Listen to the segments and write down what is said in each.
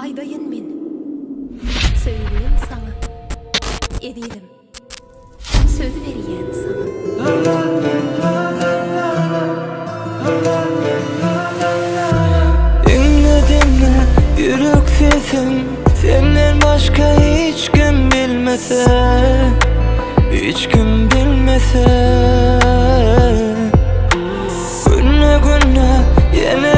Aydayın men. Söyleyeyim sana. Edidim. Söz veriyem sana. Dinle yürek sesim, senden başka hiç kim bilmese, hiç kim bilmese. Günle günle yine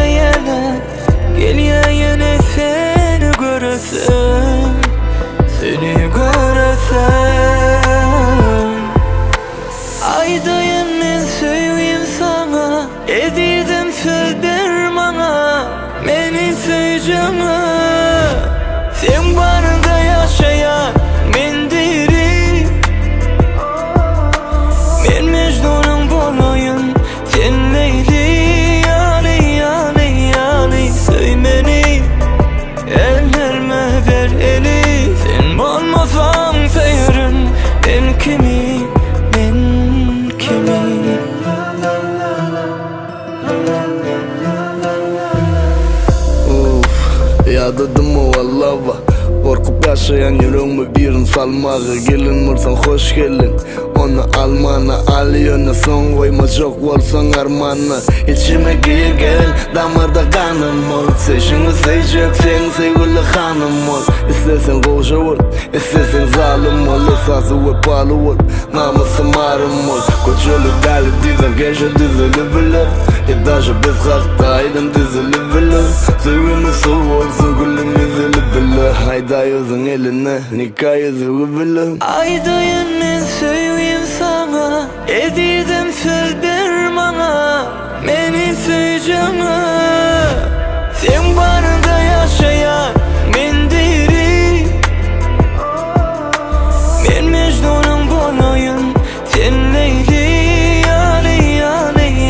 geliyor yine seni göresem, seni göresem. Aydayım men söyleyeyim sana, edidim söz ver bana, beni söyleyeceğim. Sen barında yaşayan men diri, men Mecnun'un bolayım, sen Leyli. Yani söymeni, ellerime ver eli. Sen olmasan sayırın, ben kimi, ben kimi. Yadadım o vallava, korkup yaşayan yüreğime birin salmağı. Gelin vursan hoş gelin, onu almana al yönü, son koyma çok olsan armana. İçime gir gel, damarda kanım ol. Seçini seçecek sen sevgili hanım ol. İstesen koca ol, istesen zalim ol. Esası ve pahalı ol, namusu marım ol. Koçolu dali dizem, gece dizili bile. Даже без хартайдым дизili bile. Sevgimi soğuk olsun gülüm yüzülü bile. Hayda yüzün eline, nikah yüzüğü bile. Aydayım men söyleyeyim sana, edidim söz ver bana, beni söyleyeceğim. Sen barında yaşayan men diri, men Mecnun'un bolayım, sen Leyli.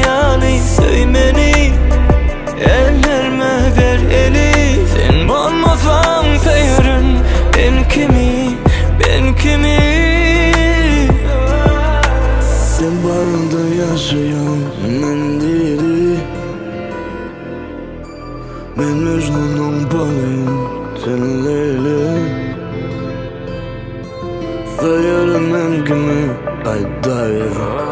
Yani söymeni, ellerime ver eli. Sen olmasan sayırın, ben kimi, ben kimi. Sen barında yaşayan men diri, men Mecnun'un balayım, sen Leyli. Sayarım ben kimi, aydayım.